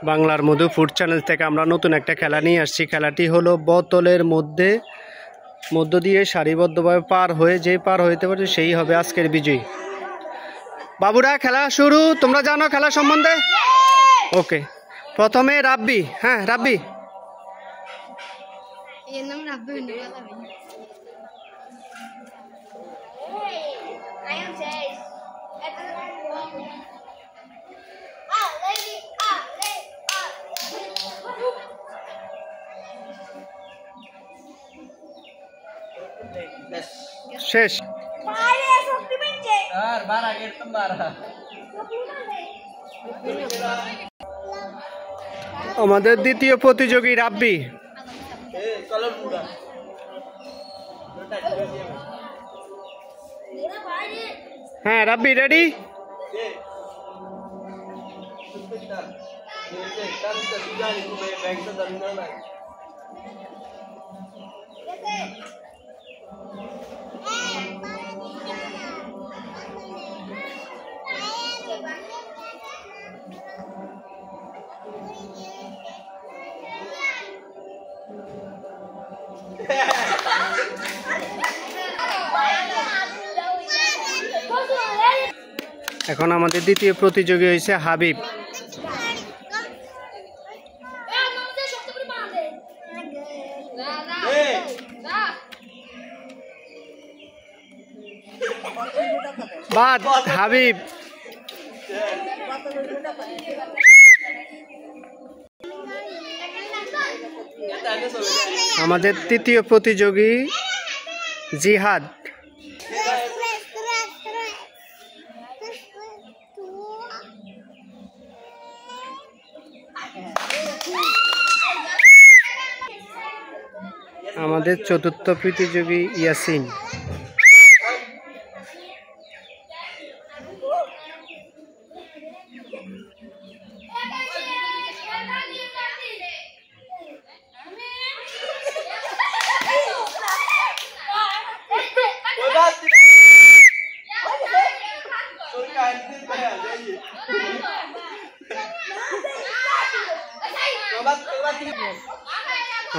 বাংলার মধু food channel থেকে আমরা নতুন একটা খেলা নিয়ে আসছি। খেলাটি হলো বোতলের মধ্য দিয়ে সারিবদ্ধভাবে পার হয়ে যে পার হইতে পারে সেই হবে আজকের বিজয়ী। বাবুরা খেলা শুরু, তোমরা জানো খেলা সম্বন্ধে? ওকে, প্রথমে রাব্বি। হ্যাঁ রাব্বি, শেষ। আমাদের দ্বিতীয় প্রতিযোগী রাব্বি। হ্যাঁ রাব্বি রেডি? এখন আমাদের দ্বিতীয় প্রতিযোগী হয়েছে হাবিব। বাদ হাবিব। আমাদের তৃতীয় প্রতিযোগী জিহাদ। আমাদের চতুর্থ প্রতিযোগী ইয়াসিন।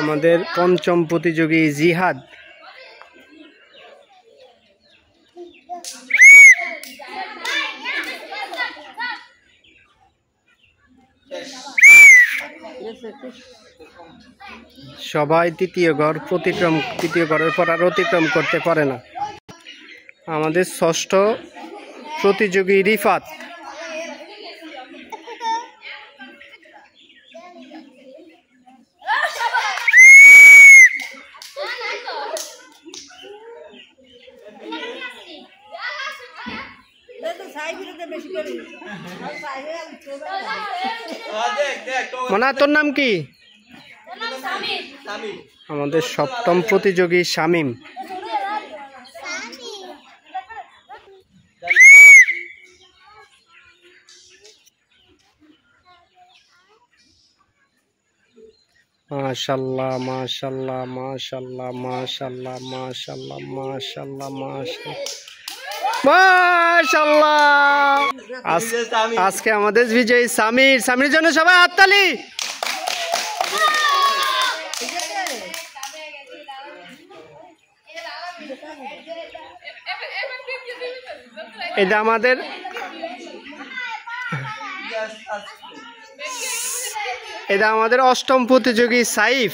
আমাদের পঞ্চম প্রতিযোগী জিহাদ। সবাই তৃতীয় ঘরের পর আর অতিক্রম করতে পারে না। আমাদের ষষ্ঠ প্রতিযোগী রিফাত। মনা তোর নাম কি? আমাদের সপ্তম প্রতিযোগী শামীম। মাশাআল্লাহ মাশাআল্লাহ মাশাআল্লাহ মাশাআল্লাহ মাশাআল্লাহ মাশাআল্লাহ মাশাআল্লাহ। আজকে আমাদের বিজয়ী সামির। সামির জন্য সবাই হাততালি। এটা আমাদের অষ্টম প্রতিযোগী সাইফ।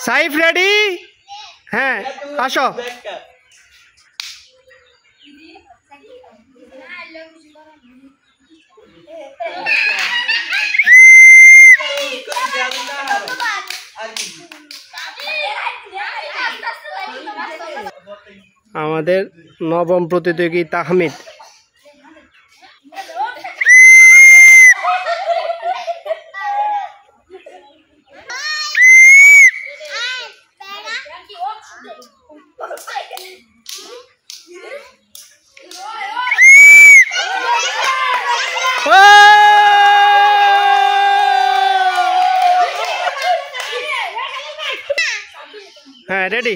সাইফ রেডি? হ্যাঁ আসো। আমাদের নবম প্রতিযোগী তাহমিদ। হ্যাঁ রেডি?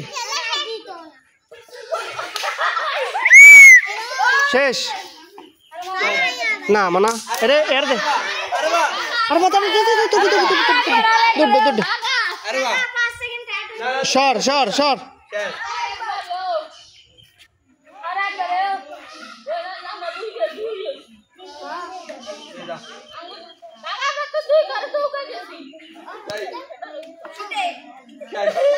শেষ। না মানা এরে এর দে আরে বাতা দে সর সর সর Hey!